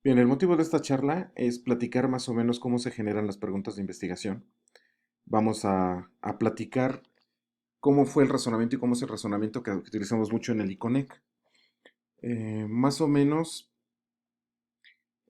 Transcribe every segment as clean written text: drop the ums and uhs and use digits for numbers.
Bien, el motivo de esta charla es platicar más o menos cómo se generan las preguntas de investigación. Vamos a platicar cómo fue el razonamiento y cómo es el razonamiento que utilizamos mucho en el ICONEC. Más o menos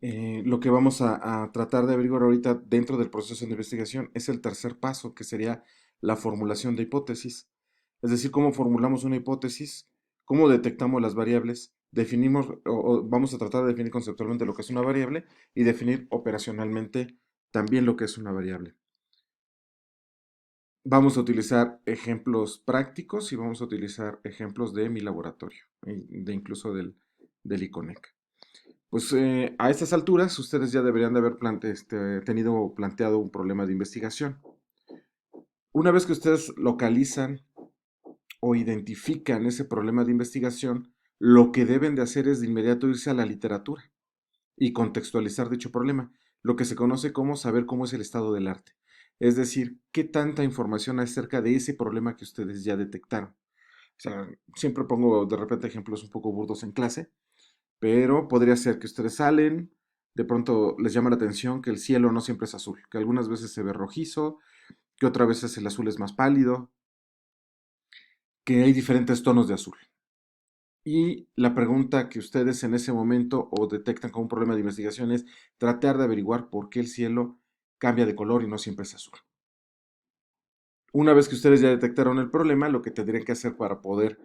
lo que vamos a tratar de averiguar ahorita dentro del proceso de investigación es el tercer paso, que sería la formulación de hipótesis. Es decir, cómo formulamos una hipótesis, cómo detectamos las variables, definimos o vamos a tratar de definir conceptualmente lo que es una variable y definir operacionalmente también lo que es una variable. Vamos a utilizar ejemplos prácticos y vamos a utilizar ejemplos de mi laboratorio, de incluso del ICONEC. Pues a estas alturas ustedes ya deberían de haber tenido planteado un problema de investigación. Una vez que ustedes localizan o identifican ese problema de investigación, lo que deben de hacer es de inmediato irse a la literatura y contextualizar dicho problema, lo que se conoce como saber cómo es el estado del arte. Es decir, qué tanta información hay acerca de ese problema que ustedes ya detectaron. O sea, siempre pongo de repente ejemplos un poco burdos en clase, pero podría ser que ustedes salen, de pronto les llama la atención que el cielo no siempre es azul, que algunas veces se ve rojizo, que otras veces el azul es más pálido, que hay diferentes tonos de azul. Y la pregunta que ustedes en ese momento o detectan como un problema de investigación es tratar de averiguar por qué el cielo cambia de color y no siempre es azul. Una vez que ustedes ya detectaron el problema, lo que tendrían que hacer para poder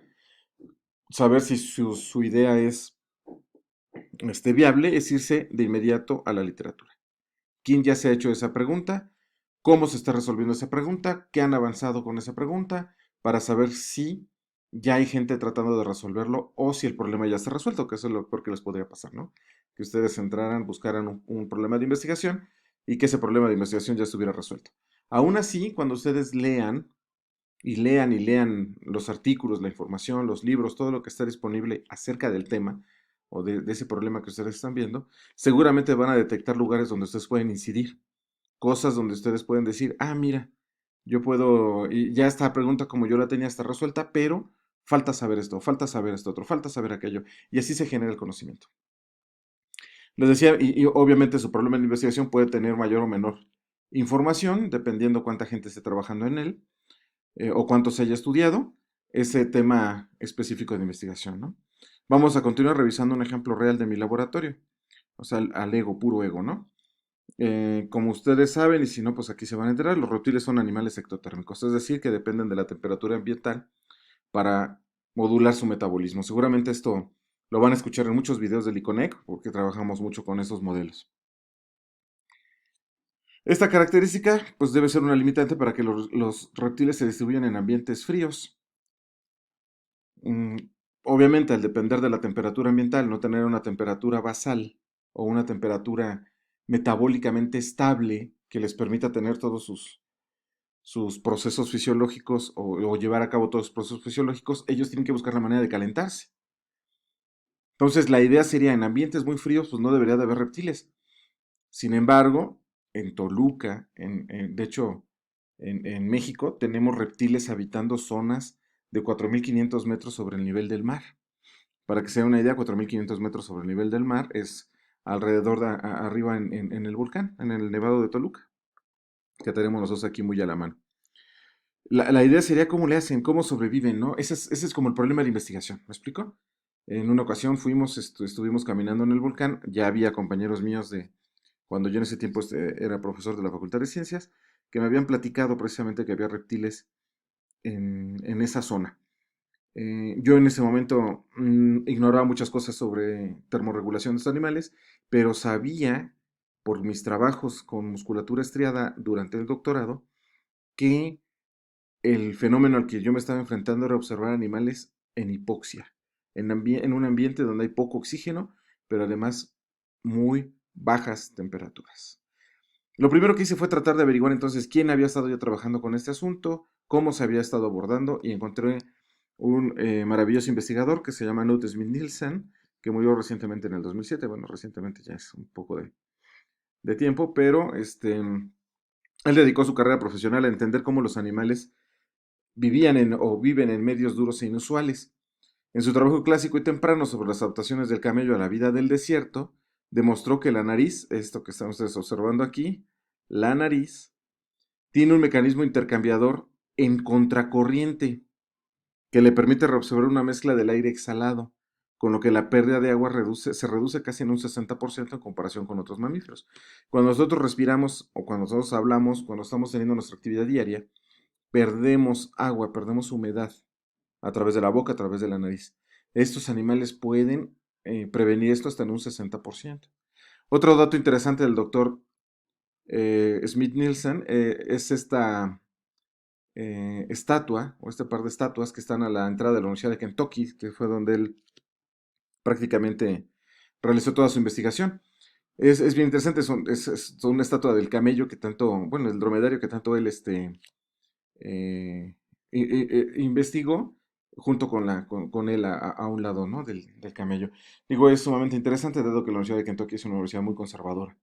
saber si su idea es viable es irse de inmediato a la literatura. ¿Quién ya se ha hecho esa pregunta? ¿Cómo se está resolviendo esa pregunta? ¿Qué han avanzado con esa pregunta? Para saber si ya hay gente tratando de resolverlo o si el problema ya está resuelto, que eso es lo peor que les podría pasar, ¿no? Que ustedes entraran, buscaran un problema de investigación y que ese problema de investigación ya estuviera resuelto. Aún así, cuando ustedes lean y lean y lean los artículos, la información, los libros, todo lo que está disponible acerca del tema o de ese problema que ustedes están viendo, seguramente van a detectar lugares donde ustedes pueden incidir, cosas donde ustedes pueden decir, ah, mira, yo puedo, y ya esta pregunta como yo la tenía está resuelta, pero falta saber esto, falta saber esto otro, falta saber aquello, y así se genera el conocimiento. Les decía, y obviamente su problema de investigación puede tener mayor o menor información, dependiendo cuánta gente esté trabajando en él, o cuánto se haya estudiado ese tema específico de investigación, ¿no? Vamos a continuar revisando un ejemplo real de mi laboratorio, o sea, al ego, puro ego, ¿no? Como ustedes saben, y si no, pues aquí se van a enterar, los reptiles son animales ectotérmicos, es decir, que dependen de la temperatura ambiental para modular su metabolismo. Seguramente esto lo van a escuchar en muchos videos del ICONEC, porque trabajamos mucho con esos modelos. Esta característica, pues debe ser una limitante para que los reptiles se distribuyan en ambientes fríos. Mm, Obviamente, al depender de la temperatura ambiental, no tener una temperatura basal o una temperatura metabólicamente estable que les permita tener todos sus procesos fisiológicos o llevar a cabo todos los procesos fisiológicos, ellos tienen que buscar la manera de calentarse. Entonces, la idea sería, en ambientes muy fríos, pues no debería de haber reptiles. Sin embargo, en Toluca, de hecho, en México, tenemos reptiles habitando zonas de 4.500 metros sobre el nivel del mar. Para que se den una idea, 4.500 metros sobre el nivel del mar es alrededor de arriba en el volcán, en el Nevado de Toluca, que tenemos nosotros aquí muy a la mano. La idea sería cómo le hacen, cómo sobreviven, ¿no? Ese es como el problema de investigación, ¿me explico? En una ocasión fuimos, estuvimos caminando en el volcán, ya había compañeros míos de, cuando yo en ese tiempo era profesor de la Facultad de Ciencias, que me habían platicado precisamente que había reptiles en esa zona. Yo en ese momento ignoraba muchas cosas sobre termorregulación de estos animales, pero sabía por mis trabajos con musculatura estriada durante el doctorado que el fenómeno al que yo me estaba enfrentando era observar animales en hipoxia, en un ambiente donde hay poco oxígeno, pero además muy bajas temperaturas. Lo primero que hice fue tratar de averiguar entonces quién había estado ya trabajando con este asunto, cómo se había estado abordando y encontré un maravilloso investigador que se llama Knut Smith Nielsen, que murió recientemente en el 2007. Bueno, recientemente ya es un poco de tiempo, pero él dedicó su carrera profesional a entender cómo los animales vivían o viven en medios duros e inusuales. En su trabajo clásico y temprano sobre las adaptaciones del camello a la vida del desierto, demostró que la nariz, esto que estamos observando aquí, la nariz, tiene un mecanismo intercambiador en contracorriente que le permite reabsorber una mezcla del aire exhalado, con lo que la pérdida de agua se reduce casi en un 60% en comparación con otros mamíferos. Cuando nosotros respiramos o cuando nosotros hablamos, cuando estamos teniendo nuestra actividad diaria, perdemos agua, perdemos humedad a través de la boca, a través de la nariz. Estos animales pueden prevenir esto hasta en un 60%. Otro dato interesante del doctor Smith-Nielsen es esta estatua o este par de estatuas que están a la entrada de la Universidad de Kentucky, que fue donde él prácticamente realizó toda su investigación. Es bien interesante, es una estatua del camello que tanto, bueno, el dromedario que tanto él eh, investigó junto con él a un lado, ¿no? del camello. Digo, es sumamente interesante, dado que la Universidad de Kentucky es una universidad muy conservadora,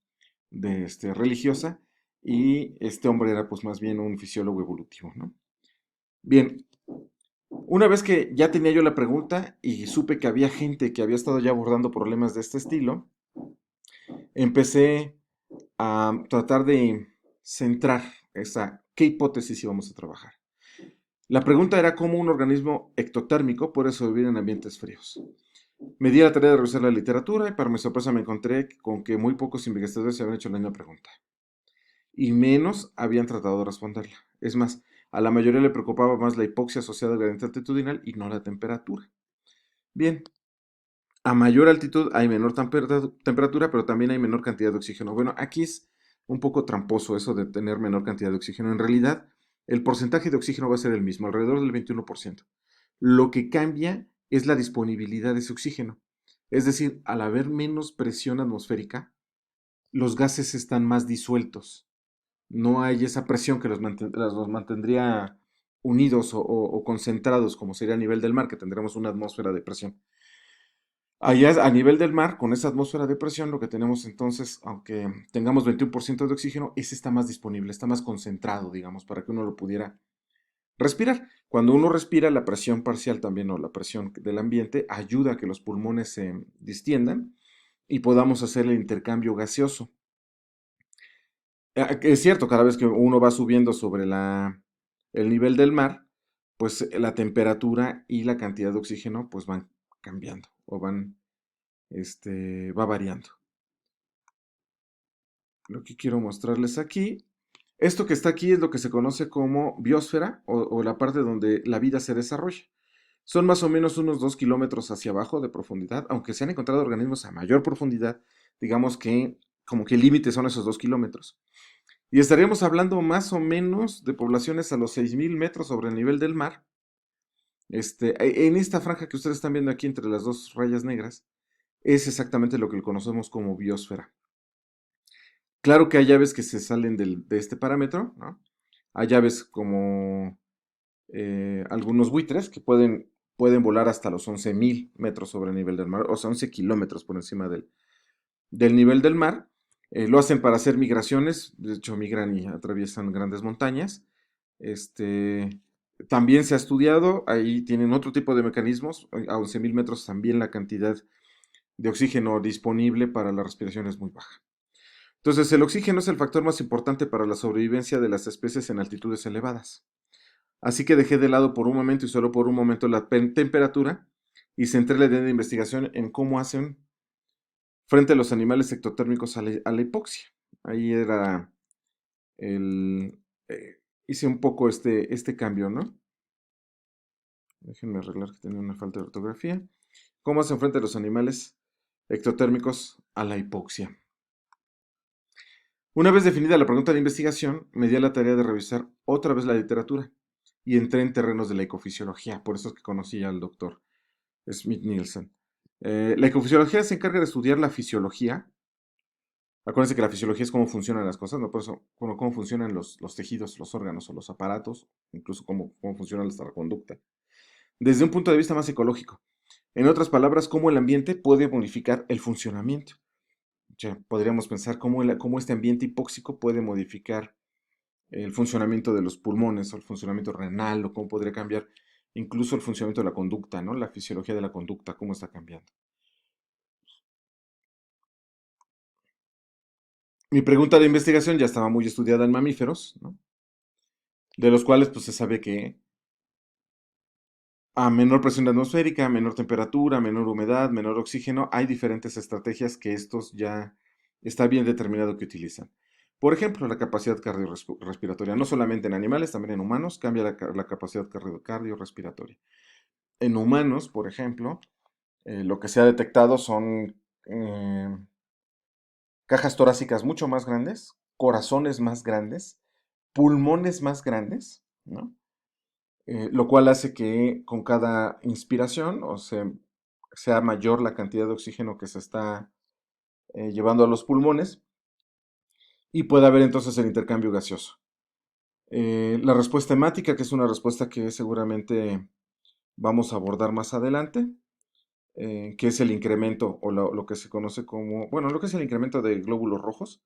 religiosa, y este hombre era pues más bien un fisiólogo evolutivo, ¿no? Bien, una vez que ya tenía yo la pregunta y supe que había gente que había estado ya abordando problemas de este estilo, empecé a tratar de centrar qué hipótesis íbamos a trabajar. La pregunta era cómo un organismo ectotérmico puede sobrevivir en ambientes fríos. Me di la tarea de revisar la literatura y para mi sorpresa me encontré con que muy pocos investigadores se habían hecho la misma pregunta. Y menos habían tratado de responderla. Es más, a la mayoría le preocupaba más la hipoxia asociada al gradiente altitudinal y no la temperatura. Bien, a mayor altitud hay menor temperatura, pero también hay menor cantidad de oxígeno. Bueno, aquí es un poco tramposo eso de tener menor cantidad de oxígeno. En realidad, el porcentaje de oxígeno va a ser el mismo, alrededor del 21%. Lo que cambia es la disponibilidad de ese oxígeno. Es decir, al haber menos presión atmosférica, los gases están más disueltos. No hay esa presión que los mantendría unidos o concentrados, como sería a nivel del mar, que tendremos una atmósfera de presión. Allá a nivel del mar, con esa atmósfera de presión, lo que tenemos entonces, aunque tengamos 21% de oxígeno, ese está más disponible, está más concentrado, digamos, para que uno lo pudiera respirar. Cuando uno respira, la presión parcial también o la presión del ambiente ayuda a que los pulmones se distiendan y podamos hacer el intercambio gaseoso. Es cierto, cada vez que uno va subiendo sobre el nivel del mar, pues la temperatura y la cantidad de oxígeno pues van cambiando o va variando. Lo que quiero mostrarles aquí, esto que está aquí es lo que se conoce como biosfera o la parte donde la vida se desarrolla. Son más o menos unos 2 kilómetros hacia abajo de profundidad, aunque se han encontrado organismos a mayor profundidad, digamos que como que el límite son esos 2 kilómetros. Y estaríamos hablando más o menos de poblaciones a los 6.000 metros sobre el nivel del mar. En esta franja que ustedes están viendo aquí entre las dos rayas negras, es exactamente lo que conocemos como biosfera. Claro que hay aves que se salen de este parámetro, ¿no? Hay aves como algunos buitres que pueden volar hasta los 11.000 metros sobre el nivel del mar, o sea, 11 kilómetros por encima del nivel del mar. Lo hacen para hacer migraciones, de hecho migran y atraviesan grandes montañas. Este, También se ha estudiado, ahí tienen otro tipo de mecanismos, a 11.000 metros también la cantidad de oxígeno disponible para la respiración es muy baja. Entonces, el oxígeno es el factor más importante para la sobrevivencia de las especies en altitudes elevadas. Así que dejé de lado por un momento y solo por un momento la temperatura y centré la idea de investigación en cómo hacen frente a los animales ectotérmicos a la hipoxia. Ahí era el... hice un poco este cambio, ¿no? Déjenme arreglar que tenía una falta de ortografía. ¿Cómo hacen frente a los animales ectotérmicos a la hipoxia? Una vez definida la pregunta de investigación, me di a la tarea de revisar otra vez la literatura y entré en terrenos de la ecofisiología, por eso es que conocí al doctor Smith-Nielsen. La ecofisiología se encarga de estudiar la fisiología. Acuérdense que la fisiología es cómo funcionan las cosas, ¿no? Por eso, cómo funcionan los tejidos, los órganos o los aparatos, incluso cómo funciona nuestra conducta, desde un punto de vista más ecológico. En otras palabras, cómo el ambiente puede modificar el funcionamiento. O sea, podríamos pensar cómo este ambiente hipóxico puede modificar el funcionamiento de los pulmones o el funcionamiento renal o cómo podría cambiar incluso el funcionamiento de la conducta, ¿no? La fisiología de la conducta, cómo está cambiando. Mi pregunta de investigación ya estaba muy estudiada en mamíferos, ¿no? De los cuales pues se sabe que a menor presión atmosférica, menor temperatura, menor humedad, menor oxígeno, hay diferentes estrategias que estos ya está bien determinado que utilizan. Por ejemplo, la capacidad cardiorrespiratoria, no solamente en animales, también en humanos, cambia la capacidad cardiorrespiratoria. En humanos, por ejemplo, lo que se ha detectado son cajas torácicas mucho más grandes, corazones más grandes, pulmones más grandes, ¿no? Lo cual hace que con cada inspiración, o sea mayor la cantidad de oxígeno que se está llevando a los pulmones y puede haber entonces el intercambio gaseoso. La respuesta hemática, que es una respuesta que seguramente vamos a abordar más adelante, que es el incremento o lo que se conoce como, bueno, lo que es el incremento de glóbulos rojos,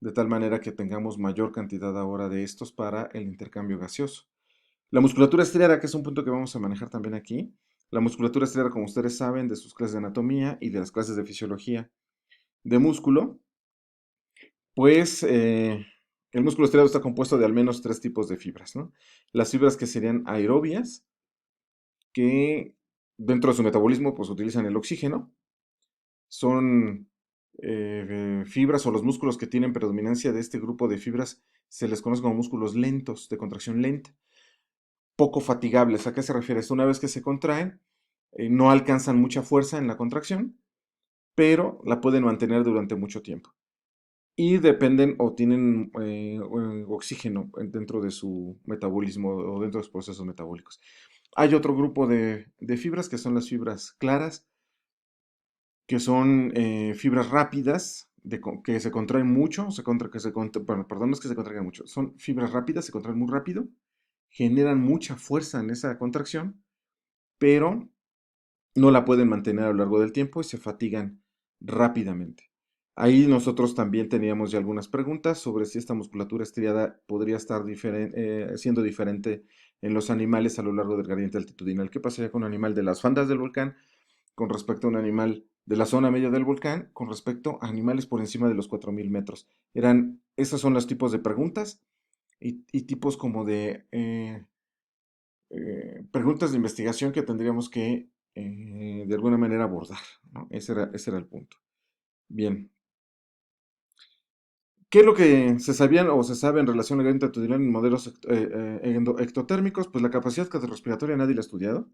de tal manera que tengamos mayor cantidad ahora de estos para el intercambio gaseoso. La musculatura estriada, que es un punto que vamos a manejar también aquí. La musculatura estriada, como ustedes saben, de sus clases de anatomía y de las clases de fisiología de músculo, pues el músculo estriado está compuesto de al menos tres tipos de fibras, ¿no? Las fibras que serían aerobias, que dentro de su metabolismo pues utilizan el oxígeno, son fibras o los músculos que tienen predominancia de este grupo de fibras se les conoce como músculos lentos, de contracción lenta, poco fatigables. ¿A qué se refiere esto? Una vez que se contraen, no alcanzan mucha fuerza en la contracción, pero la pueden mantener durante mucho tiempo. Y dependen o tienen oxígeno dentro de su metabolismo o dentro de los procesos metabólicos. Hay otro grupo de fibras que son las fibras claras, que son fibras rápidas, que se contraen mucho, perdón, no es que se contraigan mucho, son fibras rápidas, se contraen muy rápido, generan mucha fuerza en esa contracción, pero no la pueden mantener a lo largo del tiempo y se fatigan rápidamente. Ahí nosotros también teníamos ya algunas preguntas sobre si esta musculatura estriada podría estar siendo diferente en los animales a lo largo del gradiente altitudinal. ¿Qué pasaría con un animal de las faldas del volcán con respecto a un animal de la zona media del volcán con respecto a animales por encima de los 4000 metros? Esos son los tipos de preguntas y tipos como preguntas de investigación que tendríamos que de alguna manera abordar, ¿no? Ese era el punto. Bien. ¿Qué es lo que se sabía o se sabe en relación al gradiente altitudinal en modelos ectotérmicos? Pues la capacidad cardiorrespiratoria nadie la ha estudiado.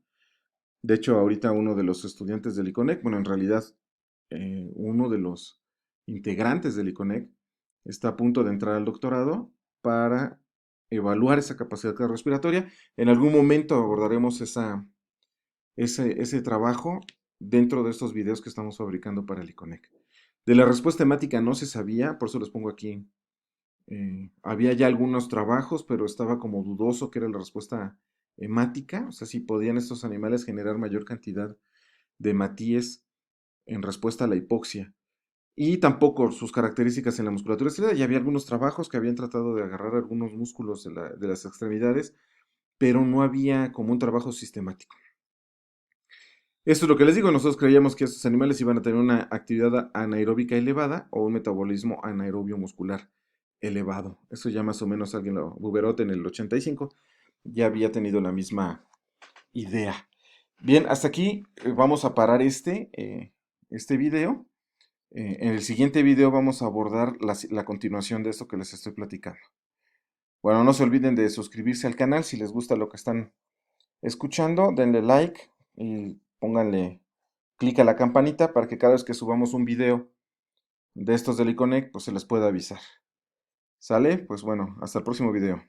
De hecho, ahorita uno de los estudiantes del ICONEC, bueno, en realidad uno de los integrantes del ICONEC está a punto de entrar al doctorado para evaluar esa capacidad cardiorrespiratoria. En algún momento abordaremos ese trabajo dentro de estos videos que estamos fabricando para el ICONEC. De la respuesta temática no se sabía, por eso les pongo aquí. Había ya algunos trabajos, pero estaba como dudoso que era la respuesta hemática, o sea, si podían estos animales generar mayor cantidad de hematíes en respuesta a la hipoxia. Y tampoco sus características en la musculatura estriada. Ya había algunos trabajos que habían tratado de agarrar algunos músculos de las extremidades, pero no había como un trabajo sistemático. Esto es lo que les digo, nosotros creíamos que estos animales iban a tener una actividad anaeróbica elevada o un metabolismo anaerobio muscular elevado. Eso ya más o menos Buberot en el 85 ya había tenido la misma idea. Bien, hasta aquí vamos a parar este video. En el siguiente video vamos a abordar la continuación de esto que les estoy platicando. Bueno, no se olviden de suscribirse al canal si les gusta lo que están escuchando, denle like y pónganle clic a la campanita para que cada vez que subamos un video de estos del iConnect, pues se les pueda avisar. ¿Sale? Pues bueno, hasta el próximo video.